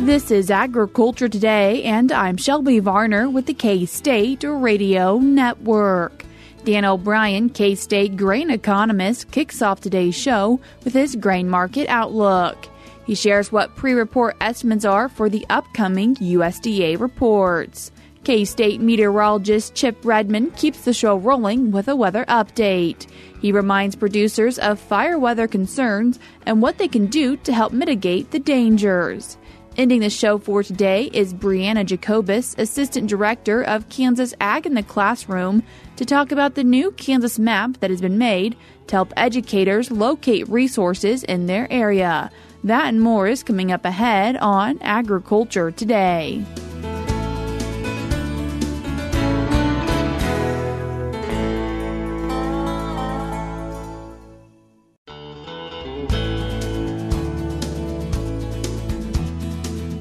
This is Agriculture Today, and I'm Shelby Varner with the K-State Radio Network. Dan O'Brien, K-State grain economist, kicks off today's show with his grain market outlook. He shares what pre-report estimates are for the upcoming USDA reports. K-State meteorologist Chip Redmond keeps the show rolling with a weather update. He reminds producers of fire weather concerns and what they can do to help mitigate the dangers. Ending the show for today is Brianna Jacobus, Assistant Director of Kansas Ag in the Classroom, to talk about the new Kansas map that has been made to help educators locate resources in their area. That and more is coming up ahead on Agriculture Today.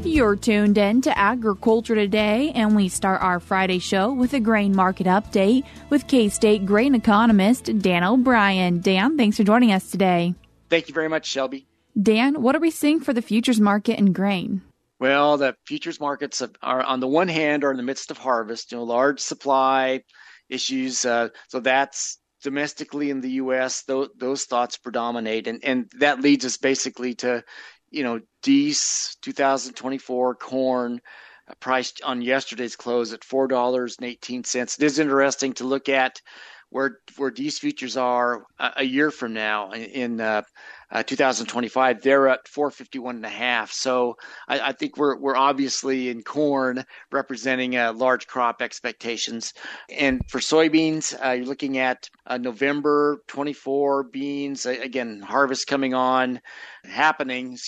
You're tuned in to Agriculture Today, and we start our Friday show with a grain market update with K-State grain economist Dan O'Brien. Dan, thanks for joining us today. Thank you very much, Shelby. Dan, what are we seeing for the futures market in grain? Well, the futures markets are on the one hand are in the midst of harvest, large supply issues. So that's domestically in the U.S., those thoughts predominate. And that leads us basically to Dees 2024 corn priced on yesterday's close at $4.18. It is interesting to look at where Dees futures are a year from now in 2025. They're at 451.5. So I think we're obviously in corn representing large crop expectations. And for soybeans, you're looking at November 24 beans, again, harvest coming on, happening,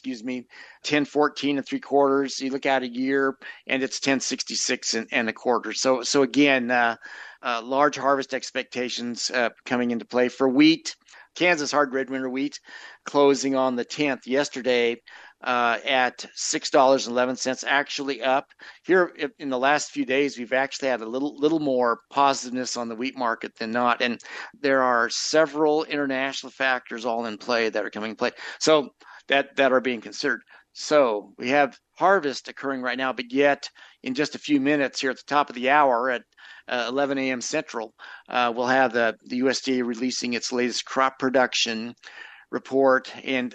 1014 and 3/4. You look at a year and it's 1066 and a quarter. So again, large harvest expectations coming into play for wheat. Kansas hard red winter wheat closing on the 10th yesterday at $6.11, actually up. Here in the last few days, we've actually had a little more positiveness on the wheat market than not. And there are several international factors all in play that are coming in play. So that are being considered. So we have harvest occurring right now, but yet in just a few minutes here at the top of the hour at 11 a.m. Central, we'll have the USDA releasing its latest crop production report, and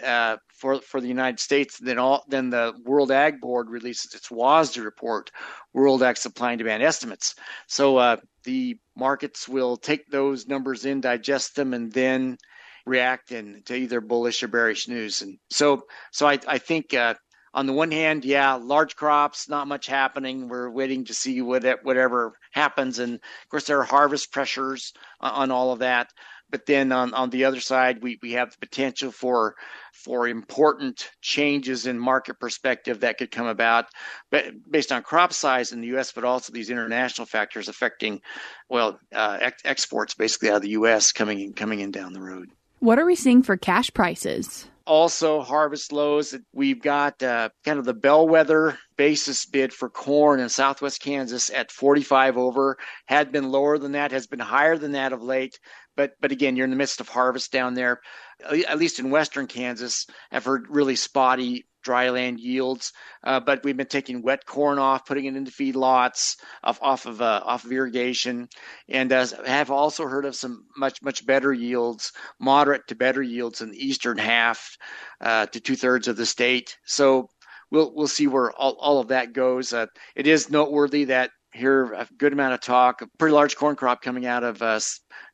for the United States, then the World Ag Board releases its WASDE report, World Ag Supply and Demand Estimates. So the markets will take those numbers in, digest them, and then react to either bullish or bearish news. And so I think on the one hand, large crops, not much happening. We're waiting to see whatever happens. And of course, there are harvest pressures on all of that. But then on the other side, we have the potential for important changes in market perspective that could come about, but based on crop size in the U.S., but also these international factors affecting, exports basically out of the U.S. coming in down the road. What are we seeing for cash prices? Also, harvest lows. We've got kind of the bellwether basis bid for corn in Southwest Kansas at 45 over. Had been lower than that, has been higher than that of late. But again, you're in the midst of harvest down there. At least in Western Kansas, I've heard really spotty dryland yields. But we've been taking wet corn off, putting it into feedlots off of irrigation, and have also heard of some much better yields, moderate to better yields in the eastern half to 2/3 of the state. So we'll see where all of that goes. It is noteworthy that here a good amount of talk, a pretty large corn crop coming out of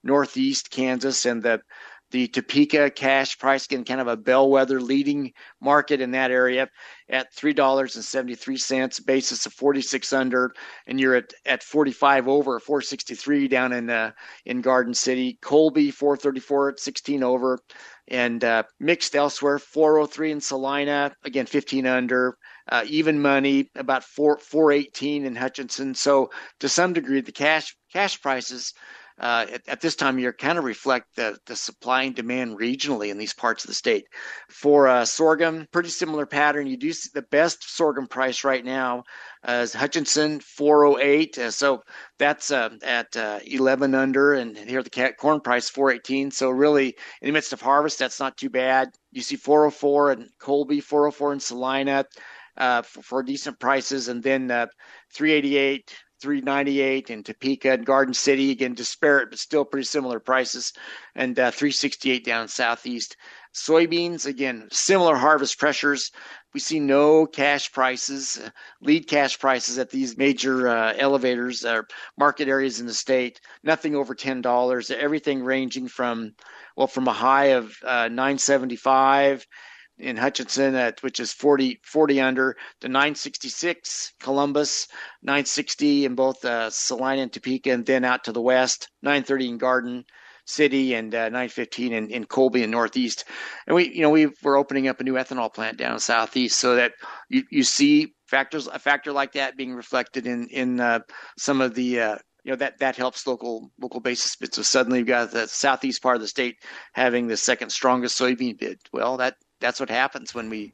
northeast Kansas, and the Topeka cash price, again, kind of a bellwether leading market in that area at $3.73, basis of 46 under, and you're at 45 over, 463 down in Garden City. Colby 434 at 16 over, and mixed elsewhere 403 in Salina, again 15 under. Even money about 418 in Hutchinson. So to some degree, the cash prices at this time of year kind of reflect the supply and demand regionally in these parts of the state. For sorghum, pretty similar pattern. You do see the best sorghum price right now is Hutchinson 408. So that's at 11 under, and here the corn price 418. So really, in the midst of harvest, that's not too bad. You see 404 in Colby, 404 in Salina. for decent prices, and then 388, 398 in Topeka and Garden City, again disparate but still pretty similar prices, and 368 down southeast. Soybeans, again, similar harvest pressures. We see no cash prices, lead cash prices at these major elevators, market areas in the state. Nothing over $10. Everything ranging from a high of 975 in Hutchinson, which is 40 under, to 966 Columbus, 960 in both Salina and Topeka, and then out to the west, 930 in Garden City, and 915 in Colby and Northeast. And we're opening up a new ethanol plant down southeast, so that you see a factor like that being reflected in some of the that helps local basis bids. So suddenly you've got the southeast part of the state having the second strongest soybean bid. Well, that's what happens when we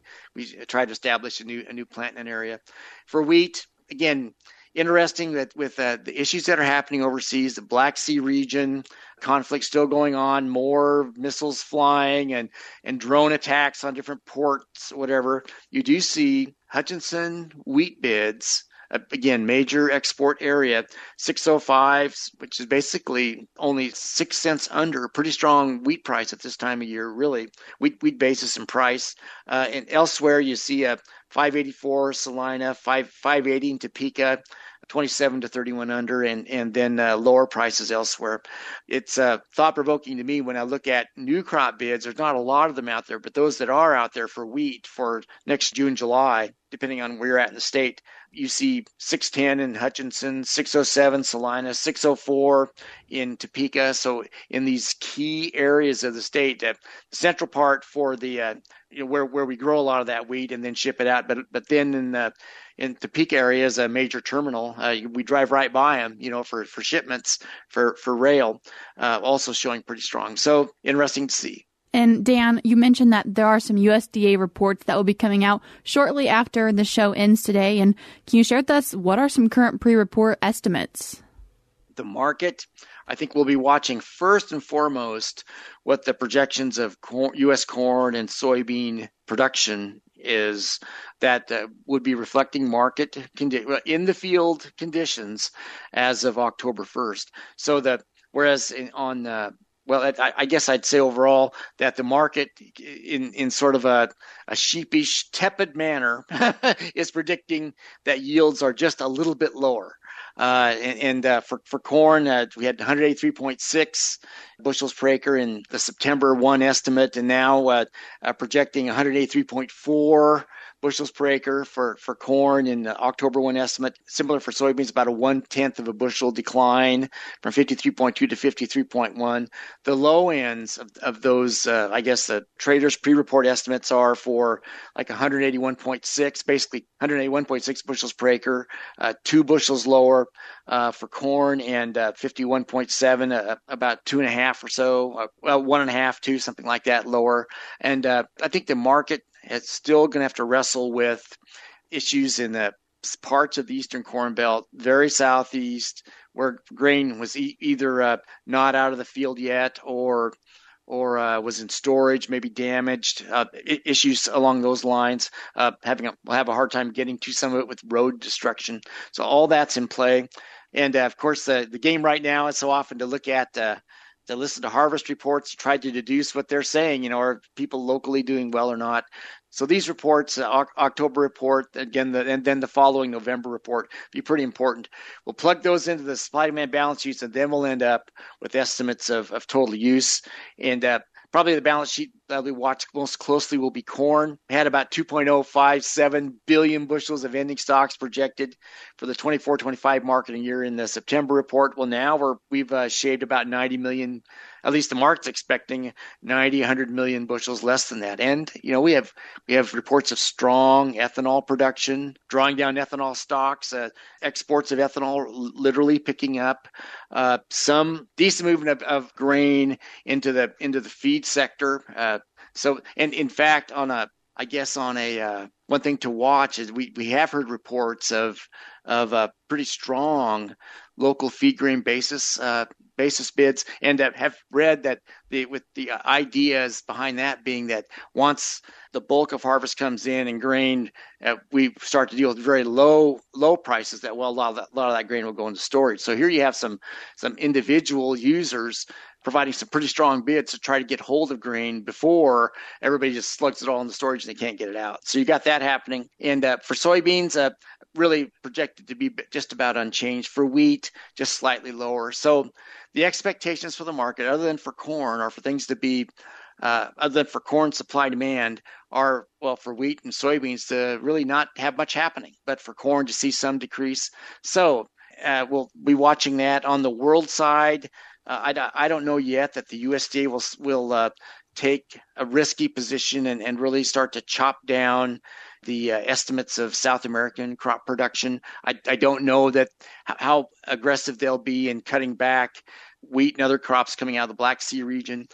try to establish a new plant in an area. For wheat, again, interesting that with the issues that are happening overseas, the Black Sea region conflict still going on, more missiles flying and drone attacks on different ports, whatever. You do see Hutchinson wheat bids, again, major export area, 605, which is basically only 6 cents under, pretty strong wheat price at this time of year, really, wheat basis and price. And elsewhere, you see a 584 Salina, 580 in Topeka, 27 to 31 under, and then lower prices elsewhere. It's thought-provoking to me when I look at new crop bids. There's not a lot of them out there, but those that are out there for wheat for next June, July, depending on where you're at in the state, you see 610 in Hutchinson, 607 Salina, 604 in Topeka. So in these key areas of the state, the central part for the where we grow a lot of that wheat and then ship it out, but then in Topeka area is a major terminal. We drive right by them, for shipments for rail, also showing pretty strong. So interesting to see. And Dan, you mentioned that there are some USDA reports that will be coming out shortly after the show ends today. And can you share with us what are some current pre-report estimates? The market, I think we'll be watching first and foremost what the projections of U.S. corn and soybean production is that would be reflecting market in the field conditions as of October 1st. So I guess I'd say overall that the market, in sort of a sheepish, tepid manner, is predicting that yields are just a little bit lower. For corn, we had 183.6 bushels per acre in the September 1 estimate, and now projecting 183.4 bushels per acre for corn in the October 1 estimate. Similar for soybeans, about a 1/10 of a bushel decline from 53.2 to 53.1. The low ends of those, I guess the traders' pre-report estimates are for like 181.6, basically 181.6 bushels per acre, 2 bushels lower for corn, and 51.7, about 2.5 or so, 1.5, 2, something like that lower. And I think the market is still going to have to wrestle with issues in the parts of the Eastern Corn Belt, very southeast, where grain was either not out of the field yet or was in storage, maybe damaged, issues along those lines. We'll have a hard time getting to some of it with road destruction. So all that's in play. And of course, the game right now is so often to look at to listen to harvest reports, try to deduce what they're saying, are people locally doing well or not. So these reports, October report, again, and then the following November report, be pretty important. We'll plug those into the supply-demand balance sheets, and then we'll end up with estimates of total use. And probably the balance sheet that we watch most closely will be corn. We had about 2.057 billion bushels of ending stocks projected for the 24-25 marketing year in the September report. Well, now we've shaved about 90 million. At least the market's expecting 90, 100 million bushels less than that. And, we have reports of strong ethanol production, drawing down ethanol stocks, exports of ethanol literally picking up, some decent movement of grain into the feed sector. And in fact, one thing to watch is we have heard reports of a pretty strong local feed grain basis basis bids, and have read that with the ideas behind that being that once the bulk of harvest comes in and grain, we start to deal with very low prices. That a lot of that grain will go into storage. So here you have some individual users providing some pretty strong bids to try to get hold of grain before everybody just slugs it all in the storage and they can't get it out. So you got that happening. And for soybeans, really projected to be just about unchanged. For wheat, just slightly lower. So the expectations for the market, other than for corn, or for things to be, other than for corn supply demand, are, well, for wheat and soybeans to really not have much happening, but for corn to see some decrease. So we'll be watching that. On the world side, I don't know yet that the USDA will take a risky position and really start to chop down the estimates of South American crop production. I don't know that how aggressive they'll be in cutting back wheat and other crops coming out of the Black Sea region.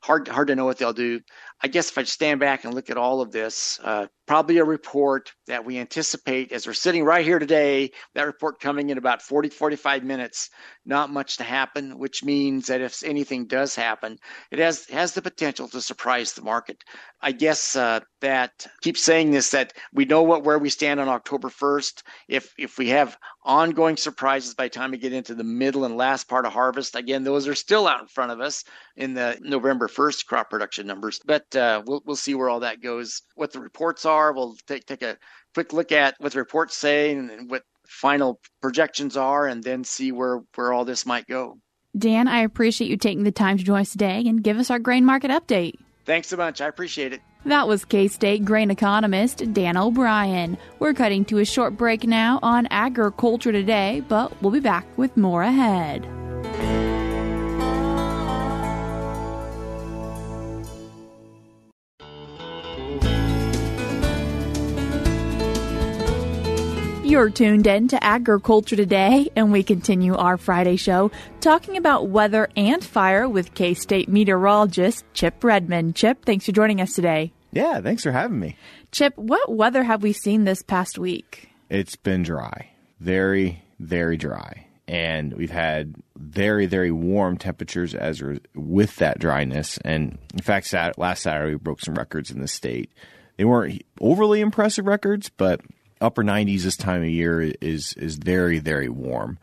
Hard to know what they'll do. I guess if I stand back and look at all of this, probably a report that we anticipate as we're sitting right here today, that report coming in about 45 minutes, not much to happen, which means that if anything does happen, it has the potential to surprise the market. I guess that keep saying this, that we know where we stand on October 1st. If we have ongoing surprises by the time we get into the middle and last part of harvest, again, those are still out in front of us in the November 1st crop production numbers. But we'll see where all that goes. What the reports are, we'll take a quick look at what the reports say and what final projections are, and then see where all this might go. Dan, I appreciate you taking the time to join us today and give us our grain market update. Thanks so much. I appreciate it. That was K-State grain economist Dan O'Brien. We're cutting to a short break now on Agriculture Today, but we'll be back with more ahead. You're tuned in to Agriculture Today, and we continue our Friday show talking about weather and fire with K-State meteorologist Chip Redmond. Chip, thanks for joining us today. Yeah, thanks for having me. Chip, what weather have we seen this past week? It's been dry, very, very dry. And we've had very, very warm temperatures with that dryness. And in fact, last Saturday, we broke some records in the state. They weren't overly impressive records, but upper 90s this time of year is very, very warm,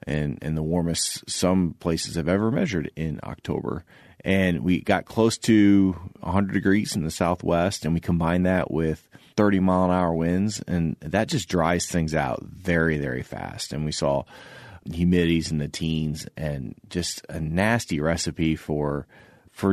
and the warmest some places have ever measured in October. And we got close to 100 degrees in the southwest, and we combine that with 30-mile-an-hour winds, and that just dries things out very, very fast. And we saw humidities in the teens, and just a nasty recipe for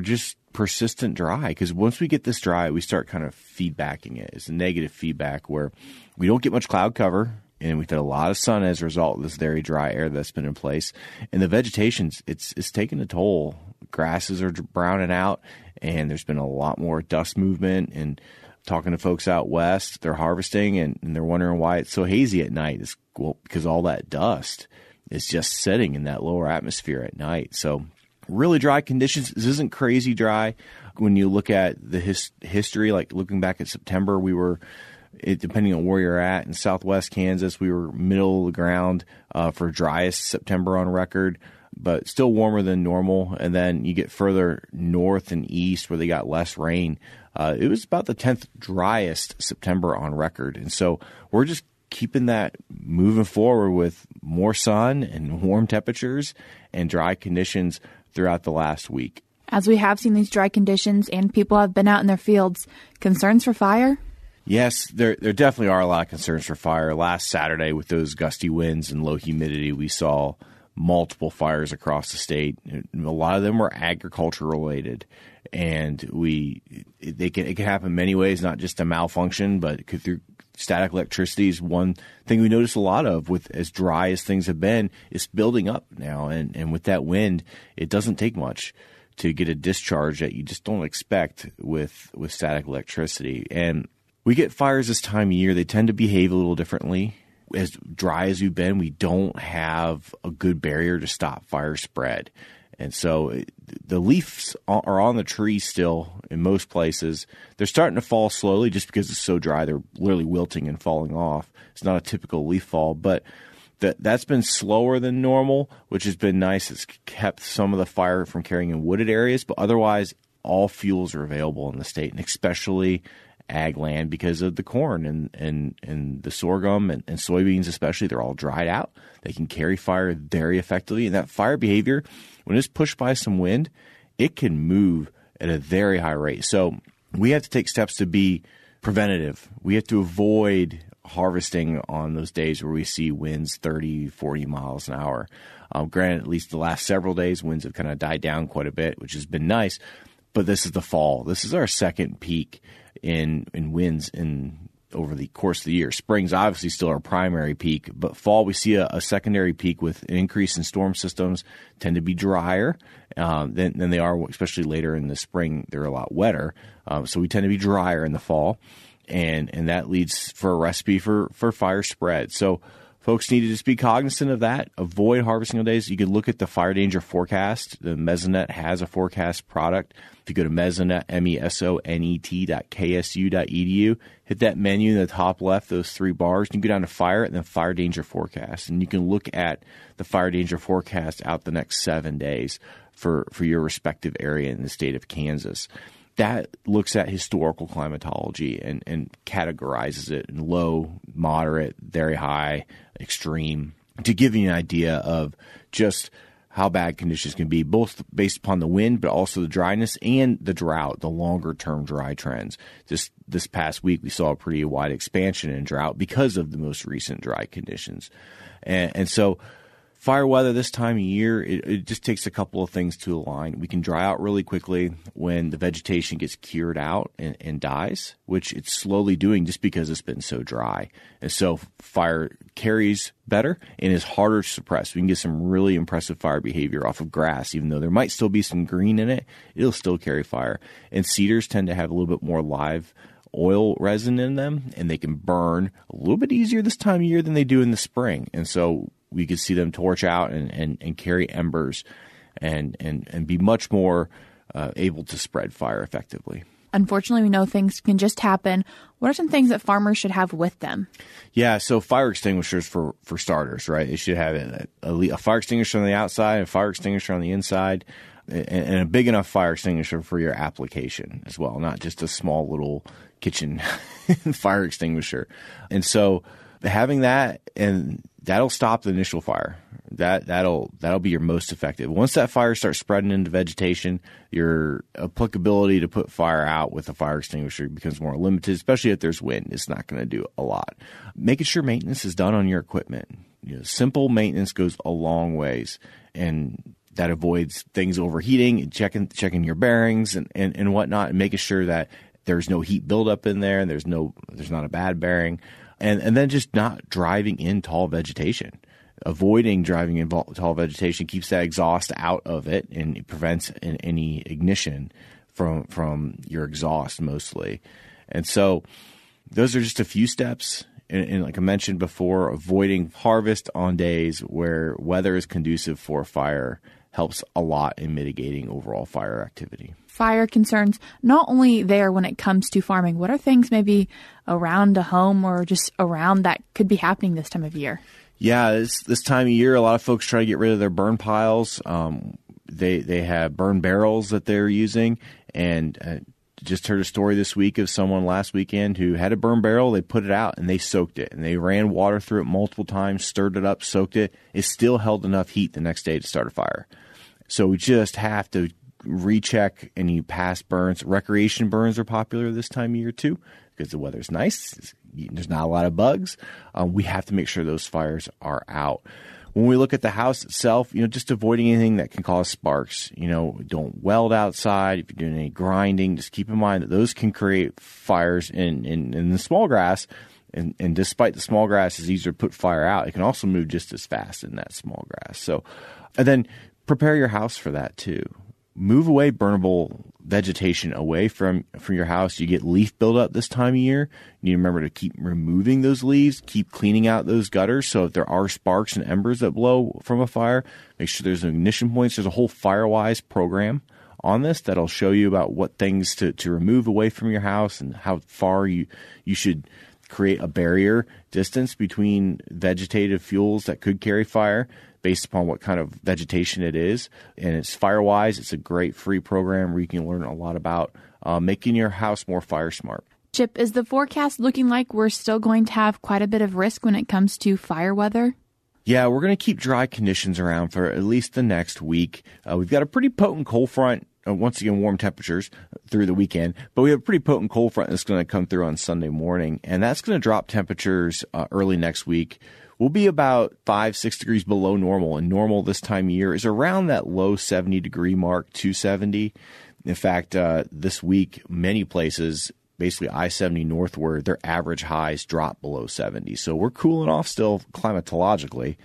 just persistent dry, because once we get this dry, we start kind of feedbacking it. It's a negative feedback where we don't get much cloud cover, and we've had a lot of sun as a result of this very dry air that's been in place. And the vegetation, it's taken a toll. Grasses are browning out, and there's been a lot more dust movement. And talking to folks out west, they're harvesting, and they're wondering why it's so hazy at night. It's because all that dust is just sitting in that lower atmosphere at night. So really dry conditions. This isn't crazy dry. When you look at the history, like looking back at September, we were, depending on where you're at, in southwest Kansas, we were middle of the ground for driest September on record, but still warmer than normal. And then you get further north and east where they got less rain. It was about the 10th driest September on record. And so we're just keeping that moving forward with more sun and warm temperatures and dry conditions throughout the last week. As we have seen these dry conditions and people have been out in their fields, concerns for fire? Yes, there definitely are a lot of concerns for fire. Last Saturday, with those gusty winds and low humidity, we saw multiple fires across the state. A lot of them were agriculture related, and it can happen many ways, not just a malfunction, but through static electricity is one thing we notice a lot of. With as dry as things have been, it's building up now, and with that wind, it doesn't take much to get a discharge that you just don't expect with static electricity. And we get fires this time of year. They tend to behave a little differently. As dry as we've been, we don't have a good barrier to stop fire spread. And so the leaves are on the trees still in most places. They're starting to fall slowly just because it's so dry. They're literally wilting and falling off. It's not a typical leaf fall, but That's been slower than normal, which has been nice. It's kept some of the fire from carrying in wooded areas, but otherwise all fuels are available in the state, and especially ag land because of the corn and the sorghum and soybeans especially. They're all dried out. They can carry fire very effectively. And that fire behavior, when it's pushed by some wind, it can move at a very high rate. So we have to take steps to be preventative. We have to avoid harvesting on those days where we see winds 30, 40 miles an hour. Granted, at least the last several days, winds have kind of died down quite a bit, which has been nice. But this is the fall. This is our second peak in winds over the course of the year. Spring's obviously still our primary peak, but fall we see a secondary peak with an increase in storm systems tend to be drier than they are, especially later in the spring. They're a lot wetter, so we tend to be drier in the fall, and that leads for a recipe for fire spread. So folks need to just be cognizant of that. Avoid harvesting on days. You can look at the fire danger forecast. The Mesonet has a forecast product. If you go to Mesonet, mesonet.ksu.edu, hit that menu in the top left, those three bars, and you go down to fire and then fire danger forecast. And you can look at the fire danger forecast out the next 7 days for your respective area in the state of Kansas. That looks at historical climatology and categorizes it in low, moderate, very high, extreme, to give you an idea of just how bad conditions can be, both based upon the wind, but also the dryness and the drought, the longer-term dry trends. Just this past week, we saw a pretty wide expansion in drought because of the most recent dry conditions. And so fire weather this time of year, it just takes a couple of things to align. We can dry out really quickly when the vegetation gets cured out and dies, which it's slowly doing just because it's been so dry. And so fire carries better and is harder to suppress. We can get some really impressive fire behavior off of grass. Even though there might still be some green in it, it'll still carry fire. And cedars tend to have a little bit more live oil resin in them, and they can burn a little bit easier this time of year than they do in the spring. And so we could see them torch out and carry embers and be much more able to spread fire effectively. Unfortunately, we know things can just happen. What are some things that farmers should have with them? Yeah, so fire extinguishers for starters, right? They should have a fire extinguisher on the outside, a fire extinguisher on the inside, and a big enough fire extinguisher for your application as well, not just a small little kitchen fire extinguisher. And so having that, and that'll stop the initial fire. That'll be your most effective. Once that fire starts spreading into vegetation, your applicability to put fire out with a fire extinguisher becomes more limited, especially if there's wind. It's not going to do a lot. Making sure maintenance is done on your equipment. Simple maintenance goes a long ways, and that avoids things overheating, checking your bearings and whatnot, and making sure that there's no heat buildup in there, and there's not a bad bearing. And then just not driving in tall vegetation. Avoiding driving in tall vegetation keeps that exhaust out of it, and it prevents any ignition from your exhaust mostly. And so those are just a few steps. And like I mentioned before, avoiding harvest on days where weather is conducive for fire helps a lot in mitigating overall fire activity. Fire concerns not only there when it comes to farming. What are things maybe around a home or just around that could be happening this time of year? Yeah, this time of year, a lot of folks try to get rid of their burn piles. They have burn barrels that they're using, and just heard a story this week of someone last weekend who had a burn barrel. They put it out and they soaked it, and they ran water through it multiple times, stirred it up, soaked it. It still held enough heat the next day to start a fire. So we just have to recheck any past burns. Recreation burns are popular this time of year too because the weather's nice. There's not a lot of bugs. We have to make sure those fires are out. When we look at the house itself, just avoiding anything that can cause sparks. Don't weld outside. If you're doing any grinding, just keep in mind that those can create fires in the small grass. And despite the small grass is easier to put fire out, it can also move just as fast in that small grass. So, and then prepare your house for that too. Move away burnable vegetation away from your house. You get leaf buildup this time of year. You need to remember to keep removing those leaves, keep cleaning out those gutters. So if there are sparks and embers that blow from a fire, make sure there's ignition points. There's a whole FireWise program on this that'll show you about what things to remove away from your house and how far you should create a barrier distance between vegetative fuels that could carry fire based upon what kind of vegetation it is. And it's FireWise. It's a great free program where you can learn a lot about making your house more fire smart. Chip, is the forecast looking like we're still going to have quite a bit of risk when it comes to fire weather? Yeah, we're going to keep dry conditions around for at least the next week. We've got a pretty potent cold front. Once again, warm temperatures through the weekend, but we have a pretty potent cold front that's going to come through on Sunday morning, and that's going to drop temperatures early next week. We'll be about 5-6 degrees below normal, and normal this time of year is around that low 70-degree mark, 270. In fact, this week, many places, basically I-70 northward, their average highs drop below 70. So we're cooling off still climatologically.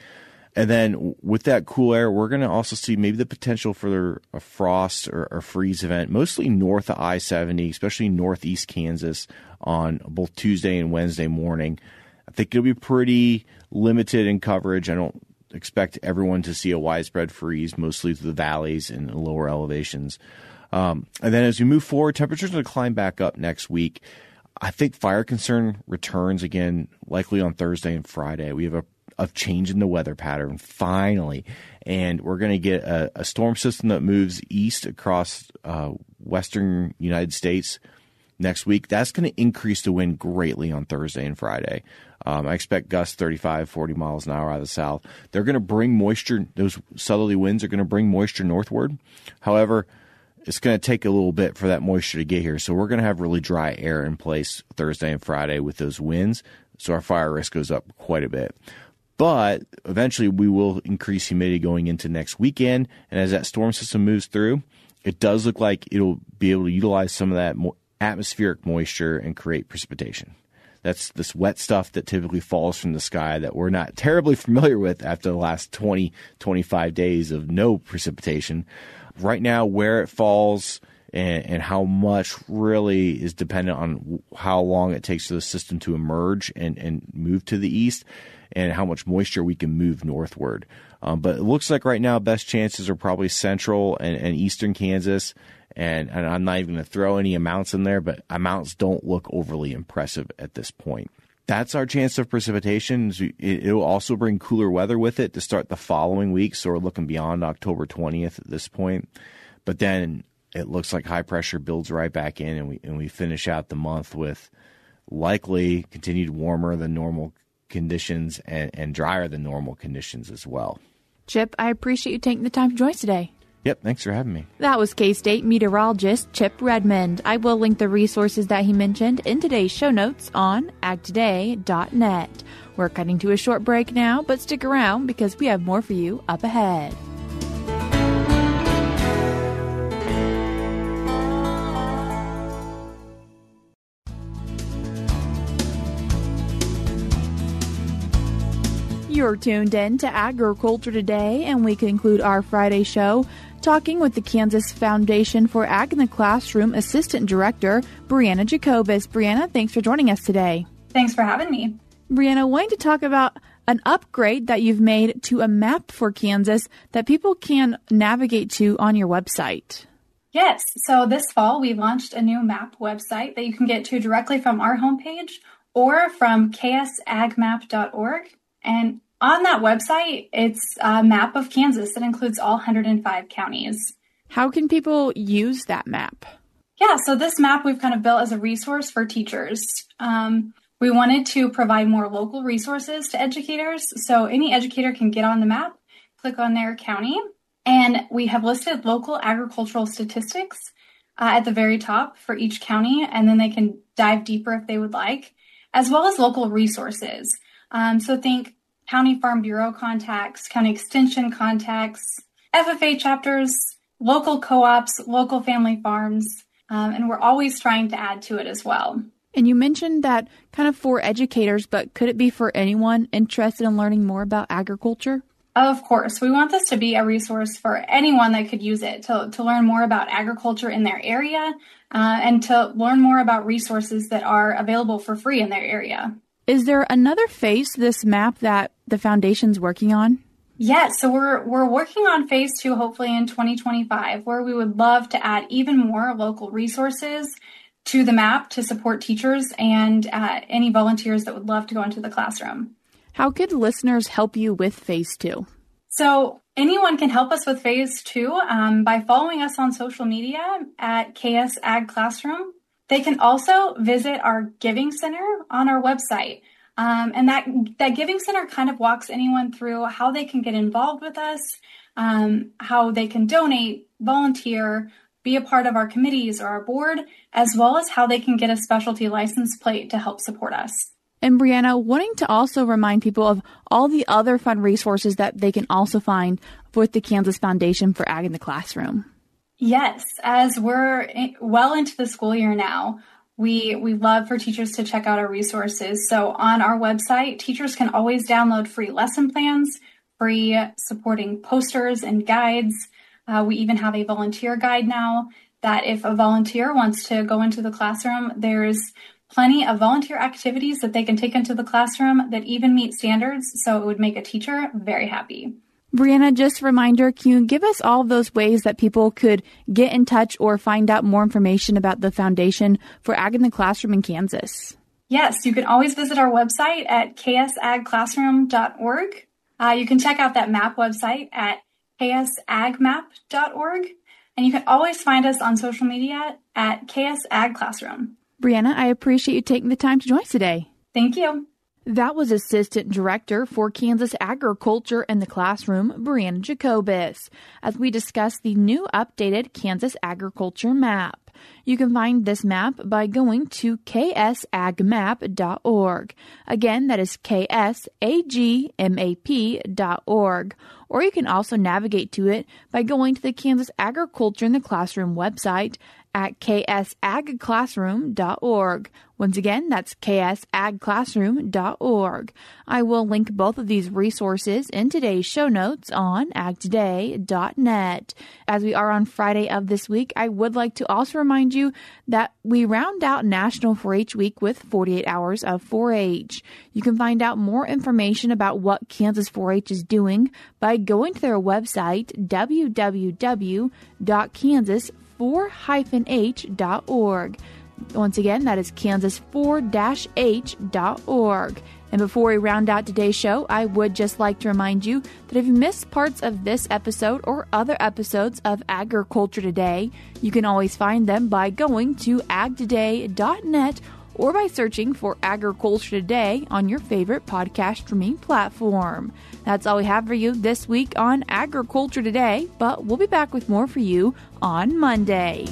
And then with that cool air, we're going to also see maybe the potential for a frost or a freeze event, mostly north of I-70, especially northeast Kansas on both Tuesday and Wednesday morning. I think it'll be pretty limited in coverage. I don't expect everyone to see a widespread freeze, mostly through the valleys and lower elevations. And then as we move forward, temperatures will climb back up next week. I think fire concern returns again, likely on Thursday and Friday. We have a change in the weather pattern finally, and we're going to get a storm system that moves east across western United States next week. That's going to increase the wind greatly on Thursday and Friday. I expect gusts 35, 40 miles an hour out of the south. They're going to bring moisture. Those southerly winds are going to bring moisture northward. However, it's going to take a little bit for that moisture to get here. So we're going to have really dry air in place Thursday and Friday with those winds. So our fire risk goes up quite a bit. But eventually we will increase humidity going into next weekend. And as that storm system moves through, it does look like it'll be able to utilize some of that atmospheric moisture and create precipitation. That's this wet stuff that typically falls from the sky that we're not terribly familiar with after the last 20, 25 days of no precipitation. Right now, where it falls and how much really is dependent on how long it takes for the system to emerge and move to the east, and how much moisture we can move northward. But it looks like right now best chances are probably central and eastern Kansas. And I'm not even going to throw any amounts in there, but amounts don't look overly impressive at this point. That's our chance of precipitation. It will also bring cooler weather with it to start the following week. So we're looking beyond October 20th at this point. But then it looks like high pressure builds right back in, and we finish out the month with likely continued warmer than normal conditions and drier than normal conditions as well. Chip, I appreciate you taking the time to join us today. Yep, thanks for having me. That was K-State meteorologist Chip Redmond. I will link the resources that he mentioned in today's show notes on agtoday.net. We're cutting to a short break now, but stick around because we have more for you up ahead. You're tuned in to Agriculture Today, and we conclude our Friday show talking with the Kansas Foundation for Ag in the Classroom Assistant Director, Brianna Jacobus. Brianna, thanks for joining us today. Thanks for having me. Brianna, wanting to talk about an upgrade that you've made to a map for Kansas that people can navigate to on your website. Yes. So this fall, we launched a new map website that you can get to directly from our homepage or from ksagmap.org. And on that website, it's a map of Kansas that includes all 105 counties. How can people use that map? Yeah, so this map we've kind of built as a resource for teachers. We wanted to provide more local resources to educators. So any educator can get on the map, click on their county, and we have listed local agricultural statistics at the very top for each county, and then they can dive deeper if they would like, as well as local resources. So think County Farm Bureau contacts, county extension contacts, FFA chapters, local co-ops, local family farms, and we're always trying to add to it as well. And you mentioned that kind of for educators, but could it be for anyone interested in learning more about agriculture? Of course. We want this to be a resource for anyone that could use it to learn more about agriculture in their area and to learn more about resources that are available for free in their area. Is there another phase to this map that the foundation's working on? Yes, so we're working on phase 2, hopefully in 2025, where we would love to add even more local resources to the map to support teachers and any volunteers that would love to go into the classroom. How could listeners help you with Phase 2? So anyone can help us with Phase 2 by following us on social media at KS Ag Classroom. They can also visit our Giving Center on our website. And that Giving Center kind of walks anyone through how they can get involved with us, how they can donate, volunteer, be a part of our committees or our board, as well as how they can get a specialty license plate to help support us. And Brianna, wanting to also remind people of all the other fun resources that they can also find with the Kansas Foundation for Ag in the Classroom. Yes, as we're well into the school year now, we love for teachers to check out our resources. So on our website, teachers can always download free lesson plans, free supporting posters and guides. We even have a volunteer guide now that if a volunteer wants to go into the classroom, there's plenty of volunteer activities that they can take into the classroom that even meet standards. So it would make a teacher very happy. Brianna, just a reminder, can you give us all those ways that people could get in touch or find out more information about the Foundation for Ag in the Classroom in Kansas? Yes, you can always visit our website at ksagclassroom.org. You can check out that map website at ksagmap.org. And you can always find us on social media at KS Ag Classroom. Brianna, I appreciate you taking the time to join us today. Thank you. That was Assistant Director for Kansas Agriculture in the Classroom, Brianna Jacobus, as we discuss the new updated Kansas Agriculture map. You can find this map by going to ksagmap.org. Again, that is ksagmap.org. Or you can also navigate to it by going to the Kansas Agriculture in the Classroom website at ksagclassroom.org. Once again, that's ksagclassroom.org. I will link both of these resources in today's show notes on agtoday.net. As we are on Friday of this week, I would like to also remind you that we round out National 4-H Week with 48 hours of 4-H. You can find out more information about what Kansas 4-H is doing by going to their website, www.kansas4-h.org. Once again, that is kansas4-h.org. And before we round out today's show, I would just like to remind you that if you missed parts of this episode or other episodes of Agriculture Today, you can always find them by going to agtoday.net or by searching for Agriculture Today on your favorite podcast streaming platform. That's all we have for you this week on Agriculture Today, but we'll be back with more for you on Monday.